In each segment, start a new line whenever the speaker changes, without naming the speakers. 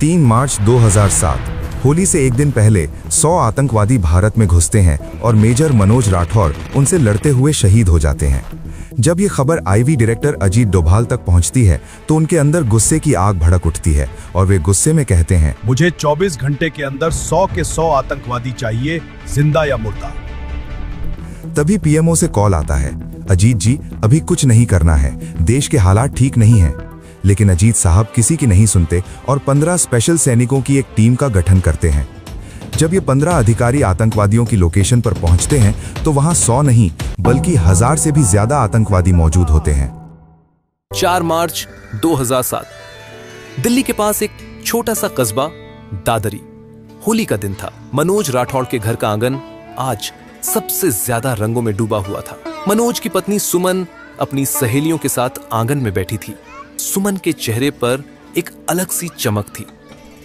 3 मार्च 2007 होली से एक दिन पहले 100 आतंकवादी भारत में घुसते हैं और मेजर मनोज राठौर उनसे लड़ते हुए शहीद हो जाते हैं। जब ये खबर आईवी डायरेक्टर अजीत डोभाल तक पहुंचती है तो उनके अंदर गुस्से की आग भड़क उठती है और वे गुस्से में कहते हैं,
मुझे 24 घंटे के अंदर 100 के 100 आतंकवादी चाहिए, जिंदा या मुर्दा।
तभी पीएमओ से कॉल आता है, अजीत जी अभी कुछ नहीं करना है, देश के हालात ठीक नहीं हैं। लेकिन अजीत साहब किसी की नहीं सुनते और 15 स्पेशल सैनिकों की एक टीम का गठन करते हैं। जब ये 15 अधिकारी आतंकवादियों की लोकेशन पर पहुंचते हैं तो वहां 100 नहीं बल्कि 1000 से भी ज्यादा आतंकवादी मौजूद होते हैं।
4 मार्च 2007 दिल्ली के पास एक छोटा सा कस्बा दादरी। होली का दिन था। मनोज राठौड़ के घर का आंगन आज सबसे ज्यादा रंगों में डूबा हुआ था। मनोज की पत्नी सुमन अपनी सहेलियों के साथ आंगन में बैठी थी। सुमन के चेहरे पर एक अलग सी चमक थी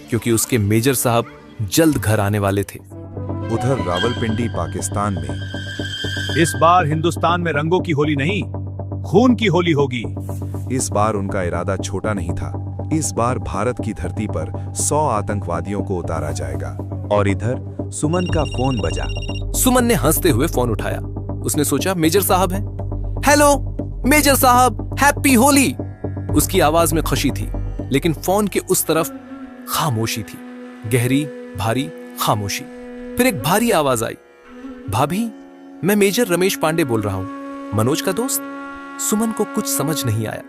क्योंकि उसके मेजर साहब जल्द घर आने वाले थे।
उधर रावलपिंडी पाकिस्तान में
इस बार हिंदुस्तान में रंगों की होली नहीं, खून की होली होगी।
इस बार उनका इरादा छोटा नहीं था। इस बार भारत की धरती पर 100 आतंकवादियों को उतारा जाएगा। और इधर सुमन का फोन बजा।
सुमन ने हंसते हुए फोन उठाया। उसने सोचा मेजर साहब हैं। हेलो मेजर साहब, हैप्पी होली। उसकी आवाज में खुशी थी लेकिन फोन के उस तरफ खामोशी थी, गहरी भारी खामोशी। फिर एक भारी आवाज आई, भाभी मैं मेजर रमेश पांडे बोल रहा हूं, मनोज का दोस्त। सुमन को कुछ समझ नहीं आया।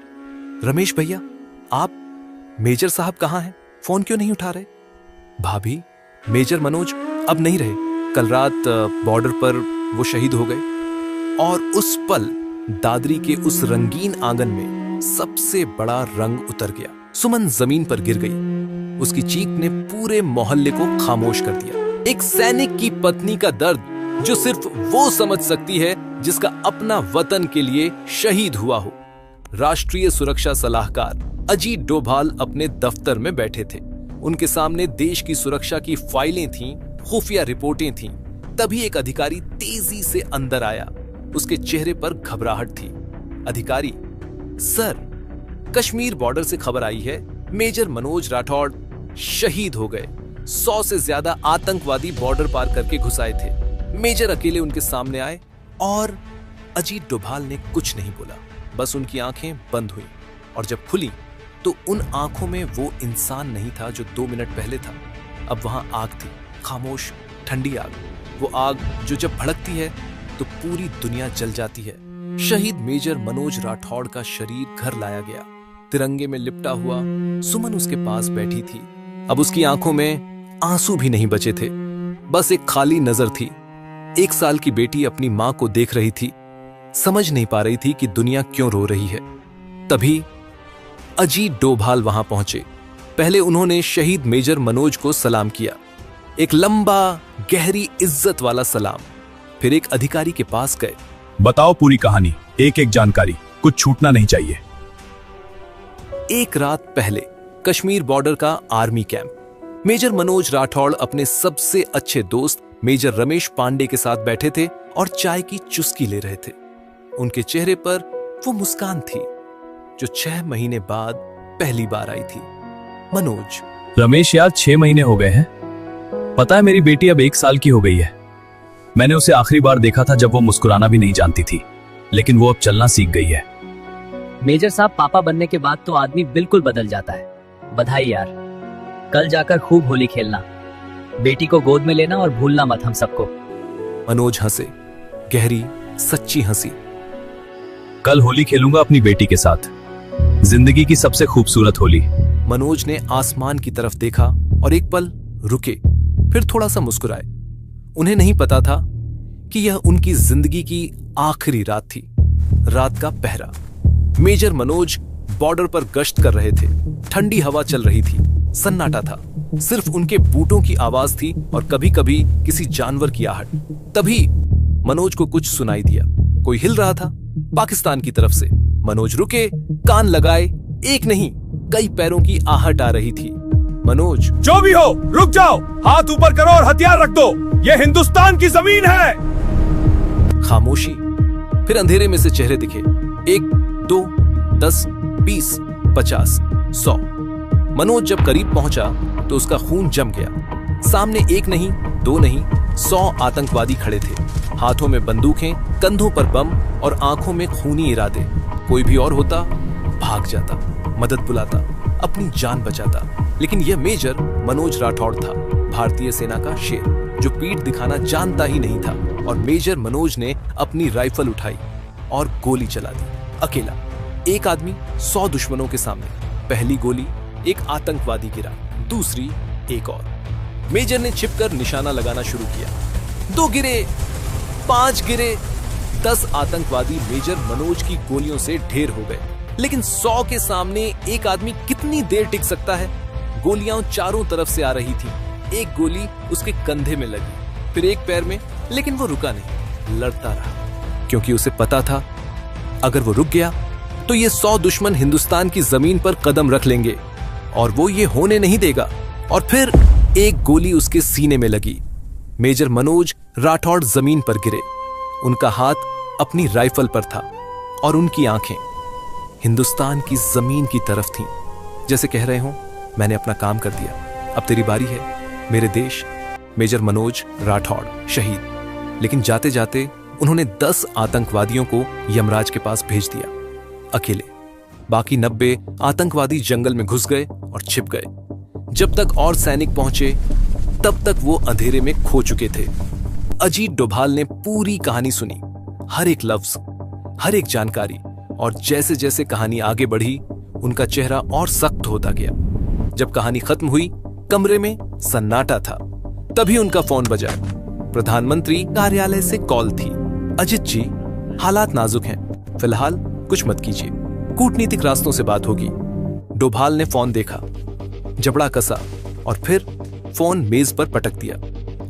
रमेश भैया आप, मेजर साहब कहां हैं, फोन क्यों नहीं उठा रहे? भाभी मेजर मनोज अब नहीं रहे, कल रात बॉर्डर पर वो शहीद हो गए। और उस पल दादरी के उस रंगीन आंगन में सबसे बड़ा रंग उतर गया। सुमन जमीन पर गिर गई। उसकी चीख ने पूरे मोहल्ले को खामोश कर दिया। एक सैनिक की पत्नी का दर्द जो सिर्फ वो समझ सकती है जिसका अपना वतन के लिए शहीद हुआ हो। राष्ट्रीय सुरक्षा सलाहकार अजीत डोभाल अपने दफ्तर में बैठे थे। उनके सामने देश की सुरक्षा की फाइलें थीं, खुफिया रिपोर्टें थीं। तभी एक अधिकारी तेजी से अंदर आया। उसके चेहरे पर घबराहट थी। अधिकारी, सर कश्मीर बॉर्डर से खबर आई है, मेजर मनोज राठौड़ शहीद हो गए। 100 से ज्यादा आतंकवादी बॉर्डर पार करके घुस आए थे। मेजर अकेले उनके सामने आए और अजीत डोभाल ने कुछ नहीं बोला, बस उनकी आंखें बंद हुई। और जब खुली तो उन आंखों में वो इंसान नहीं था जो 2 मिनट पहले था। अब वहां आग थी, खामोश ठंडी आग। वो आग जो जब भड़कती है तो पूरी दुनिया जल जाती है। शहीद मेजर मनोज राठौड़ का शरीर घर लाया गया। तिरंगे में लिपटा हुआ सुमन उसके पास बैठी थी। अब उसकी आंखों में आंसू भी नहीं बचे थे, बस एक खाली नजर थी। 1 साल की बेटी अपनी मां को देख रही थी, समझ नहीं पा रही थी कि दुनिया क्यों रो रही है। तभी अजीत डोभाल वहां पहुंचे। पहले उन्होंने शहीद मेजर मनोज को सलाम किया, एक लंबा गहरी इज्जत वाला सलाम। फिर एक अधिकारी के पास गए।
बताओ पूरी कहानी, एक एक जानकारी, कुछ छूटना नहीं चाहिए।
एक रात पहले कश्मीर बॉर्डर का army camp. Major Manoj Rathore अपने सबसे अच्छे दोस्त मेजर रमेश पांडे के साथ बैठे थे और चाय की चुस्की ले रहे थे। उनके चेहरे पर वो मुस्कान थी जो 6 महीने बाद पहली बार आई थी। मनोज,
रमेश यार 6 महीने हो गए हैं। पता है मेरी बेटी अब 1 साल की हो गई है। मैंने उसे आखिरी बार देखा था जब वो मुस्कुराना भी नहीं जानती थी, लेकिन वो अब चलना सीख गई है।
मेजर साहब, पापा बनने के बाद तो आदमी बिल्कुल बदल जाता है। बधाई यार। कल जाकर खूब होली खेलना, बेटी को गोद में लेना और भूलना मत हम सबको।
मनोज हंसे, गहरी सच्ची हंसी।
कल होली खेलूंगा अपनी बेटी के साथ, जिंदगी की सबसे खूबसूरत होली।
मनोज ने आसमान की तरफ देखा और एक पल रुके, फिर थोड़ा सा मुस्कुराए। उन्हें नहीं पता था कि यह उनकी जिंदगी की आखिरी रात थी। रात का पहरा। मेजर मनोज बॉर्डर पर गश्त कर रहे थे। ठंडी हवा चल रही थी, सन्नाटा था। सिर्फ उनके बूटों की आवाज थी और कभी कभी किसी जानवर की आहट। तभी मनोज को कुछ सुनाई दिया। कोई हिल रहा था पाकिस्तान की तरफ से। मनोज रुके, कान लगाए। एक नहीं कई पैरों की आहट आ रही थी। मनोज,
जो भी हो रुक जाओ, हाथ ऊपर करो और हथियार रख दो, ये हिंदुस्तान की जमीन है।
खामोशी। फिर अंधेरे में से चेहरे दिखे। 1, 2, 10, 20, 50, 100। मनोज जब करीब पहुंचा तो उसका खून जम गया। सामने एक नहीं, दो नहीं, 100 आतंकवादी खड़े थे, हाथों में बंदूकें, कंधों पर बम और आंखों में खूनी इरादे। कोई भी और होता भाग जाता, मदद बुलाता, अपनी जान बचाता, लेकिन यह मेजर मनोज राठौड़ था, भारतीय सेना का शेर, जो पीठ दिखाना जानता ही नहीं था। और मेजर मनोज ने अपनी राइफल उठाई और गोली चला दी, अकेला। एक आदमी 100 दुश्मनों के सामने। पहली गोली एक आतंकवादी गिरा, दूसरी एक और। मेजर ने छिपकर निशाना लगाना शुरू किया। 2 गिरे, 5 गिरे, 10 आतंकवादी मेजर मनोज की गोलियों से ढेर हो गए। लेकिन 100 के सामने एक आदमी कितनी देर टिक सकता है? गोलियां चारों तरफ से आ रही थी। एक गोली उसके कंधे में लगी, फिर एक पैर में, लेकिन वो रुका नहीं, लड़ता रहा, क्योंकि उसे पता था अगर वो रुक गया तो ये 100 दुश्मन हिंदुस्तान की जमीन पर कदम रख लेंगे और वो ये होने नहीं देगा। और फिर एक गोली उसके सीने में लगी। मेजर मनोज राठौड़ जमीन पर गिरे। उनका हाथ अपनी राइफल पर था और उनकी आंखें हिंदुस्तान की जमीन की तरफ थीं, जैसे कह रहे हो मैंने अपना काम कर दिया, अब तेरी बारी है मेरे देश। मेजर मनोज राठौड़ शहीद। लेकिन जाते जाते उन्होंने 10 आतंकवादियों को यमराज के पास भेज दिया, अकेले। बाकी 90 आतंकवादी जंगल में घुस गए और छिप गए। जब तक और सैनिक पहुंचे तब तक वो अंधेरे में खो चुके थे। अजीत डोभाल ने पूरी कहानी सुनी, हर एक लफ्ज, हर एक जानकारी, और जैसे जैसे कहानी आगे बढ़ी उनका चेहरा और सख्त होता गया। जब कहानी खत्म हुई कमरे में सन्नाटा था। तभी उनका फोन बजा। प्रधानमंत्री कार्यालय से कॉल थी। अजित जी, हालात नाजुक हैं, फिलहाल कुछ मत कीजिए, कूटनीतिक रास्तों से बात होगी। डोभाल ने फोन देखा, जबड़ा कसा और फिर फोन मेज पर पटक दिया।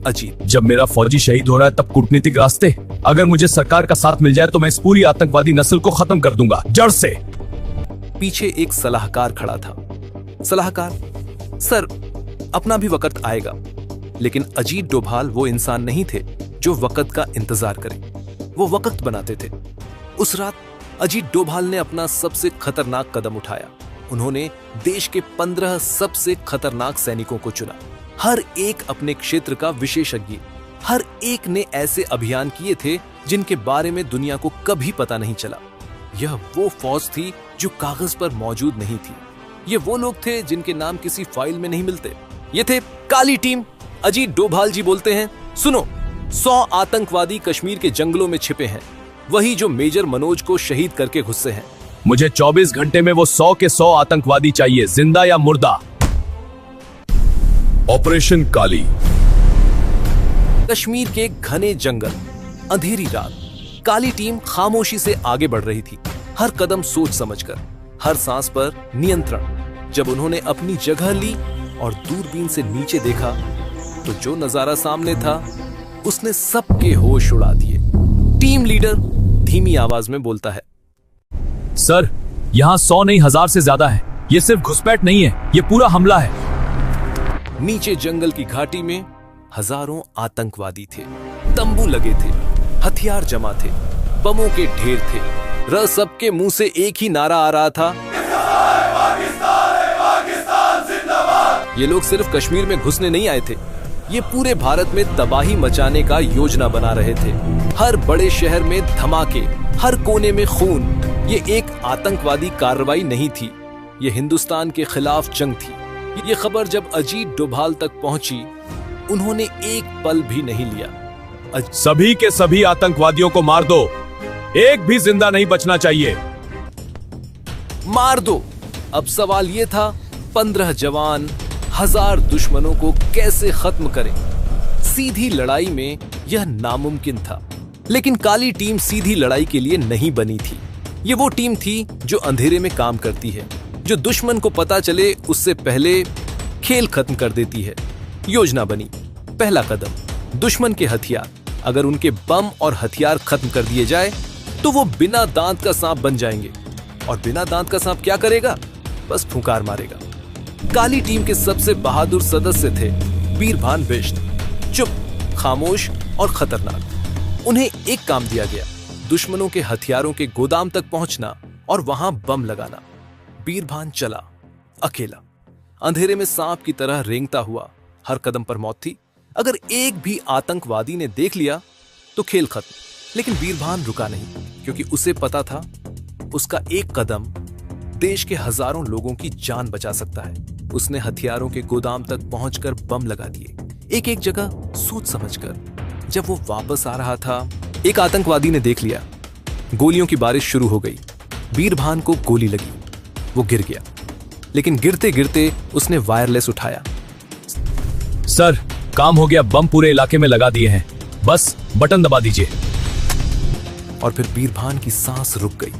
अजीत,
जब मेरा फौजी शहीद हो रहा है तब कूटनीतिक रास्ते? अगर मुझे सरकार का साथ मिल जाए तो मैं इस पूरी आतंकवादी नस्ल को खत्म कर दूंगा, जड़ से।
पीछे एक सलाहकार खड़ा था। सलाहकार, सर अपना भी वक्त आएगा। लेकिन अजीत डोभाल वो इंसान नहीं थे जो वक्त का इंतजार करे, वो वक्त बनाते थे। उस रात अजीत डोभाल ने अपना सबसे खतरनाक कदम उठाया। उन्होंने देश के 15 सबसे खतरनाक सैनिकों को चुना, हर एक अपने क्षेत्र का विशेषज्ञ। हर एक ने ऐसे अभियान किए थे जिनके बारे में दुनिया को कभी पता नहीं चला। यह वो फौज थी जो कागज पर मौजूद नहीं थी। ये वो लोग थे जिनके नाम किसी फाइल में नहीं मिलते। ये थे काली टीम। अजीत डोभाल जी बोलते हैं, सुनो, 100 आतंकवादी कश्मीर के जंगलों में छिपे हैं, वही जो मेजर मनोज को शहीद करके गुस्से हैं।
मुझे 24 घंटे में वो 100 के 100 आतंकवादी चाहिए, जिंदा या मुर्दा।
ऑपरेशन काली।
कश्मीर के घने जंगल, अंधेरी रात, काली टीम खामोशी से आगे बढ़ रही थी, हर कदम सोच समझकर, हर सांस पर नियंत्रण। जब उन्होंने अपनी जगह ली और दूरबीन से नीचे देखा तो जो नजारा सामने था उसने सबके होश उड़ा दिए। टीम लीडर धीमी आवाज में बोलता है,
सर, यहाँ 100 नहीं 1000 से ज्यादा है। ये सिर्फ घुसपैठ नहीं है, ये पूरा हमला है।
नीचे जंगल की घाटी में हजारों आतंकवादी थे, तंबू लगे थे, हथियार जमा थे, बमों के ढेर थे। सबके मुंह से एक ही नारा आ रहा था, ये लोग सिर्फ कश्मीर में घुसने नहीं आए थे, ये पूरे भारत में तबाही मचाने का योजना बना रहे थे। हर बड़े शहर में धमाके, हर कोने में खून। ये एक आतंकवादी कार्रवाई नहीं थी, ये हिंदुस्तान के खिलाफ जंग थी। ये खबर जब अजीत डोभाल तक पहुंची, उन्होंने एक पल भी नहीं लिया।
सभी के सभी आतंकवादियों को मार दो, एक भी जिंदा नहीं बचना चाहिए।
मार दो। अब सवाल यह था, 15 जवान 1000 दुश्मनों को कैसे खत्म करें? सीधी लड़ाई में यह नामुमकिन था। लेकिन काली टीम सीधी लड़ाई के लिए नहीं बनी थी। ये वो टीम थी जो अंधेरे में काम करती है, जो दुश्मन को पता चले उससे पहले खेल खत्म कर देती है। योजना बनी। पहला कदम, दुश्मन के हथियार। अगर उनके बम और हथियार खत्म कर दिए जाए तो वो बिना दांत का सांप बन जाएंगे। और बिना दांत का सांप क्या करेगा? बस फुंकार मारेगा। काली टीम के सबसे बहादुर सदस्य थे बीरभान बिष्ट, चुप, खामोश और खतरनाक। उन्हें एक काम दिया गया, दुश्मनों के हथियारों के गोदाम तक पहुंचना और वहां बम लगाना। बीरभान चला, अकेला। अंधेरे में सांप की तरह रेंगता हुआ। हर कदम पर मौत थी। अगर एक भी आतंकवादी ने देख लिया तो खेल खत्म। लेकिन बीरभान रुका नहीं, क्योंकि उसे पता था उसका एक कदम देश के हजारों लोगों की जान बचा सकता है। उसने हथियारों के गोदाम तक पहुंचकर बम लगा दिए, एक एक जगह सोच समझकर। जब वो वापस आ रहा था, एक आतंकवादी ने देख लिया। गोलियों की बारिश शुरू हो गई। बीरभान को गोली लगी, वो गिर गया। लेकिन गिरते गिरते उसने वायरलेस उठाया।
सर, काम हो गया, बम पूरे इलाके में लगा दिए हैं, बस बटन दबा दीजिए।
और फिर बीरभान की सांस रुक गई।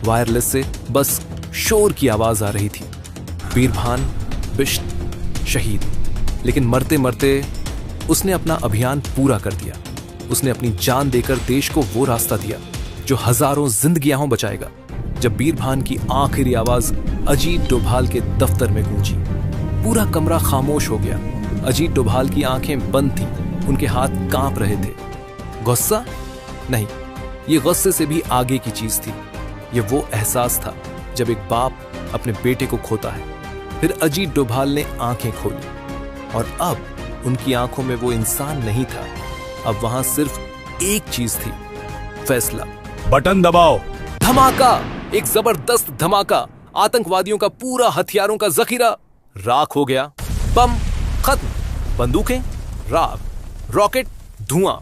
वायरलेस से बस शोर की आवाज आ रही थी। बीरभान बिश्त शहीद। लेकिन मरते मरते उसने अपना अभियान पूरा कर दिया। उसने अपनी जान देकर देश को वो रास्ता दिया जो हजारों जिंदगियां बचाएगा। जब बीरभान की आखिरी आवाज अजीत डोभाल के दफ्तर में गूंजी, पूरा कमरा खामोश हो गया। अजीत डोभाल की आंखें बंद थीं, उनके हाथ कांप रहे थे। गुस्सा नहीं, ये गुस्से से भी आगे की चीज थी। ये वो एहसास था जब एक बाप अपने बेटे को खोता है। फिर अजीत डोभाल ने आंखें खोली और अब उनकी आंखों में वो इंसान नहीं था। अब वहां सिर्फ एक चीज थी, फैसला।
बटन दबाओ।
धमाका, एक जबरदस्त धमाका। आतंकवादियों का पूरा हथियारों का जखीरा राख हो गया। बम खत्म, बंदूकें राख, रॉकेट धुआं।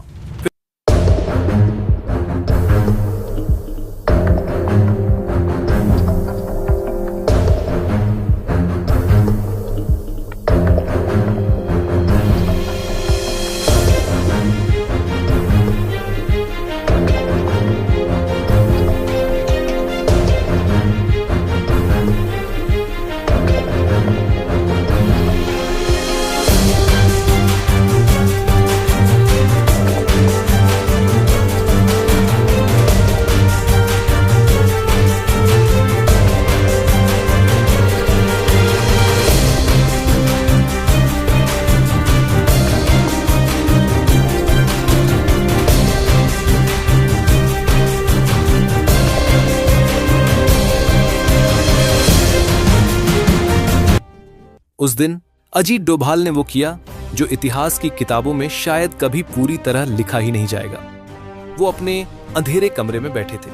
उस दिन अजीत डोभाल ने वो किया जो इतिहास की किताबों में शायद कभी पूरी तरह लिखा ही नहीं जाएगा। वो अपने अंधेरे कमरे में बैठे थे,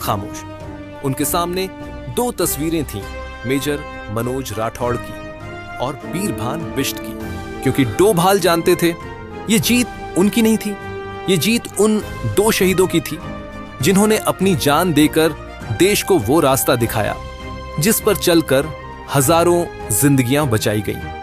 खामोश। उनके सामने दो तस्वीरें थीं, मेजर मनोज राठौड़ की और बीरभान बिष्ट की। क्योंकि डोभाल जानते थे ये जीत उनकी नहीं थी, ये जीत उन दो शहीदों की थी जिन्होंने अपनी जान देकर देश को वो रास्ता दिखाया जिस पर चलकर हजारों जिंदगियां बचाई गईं।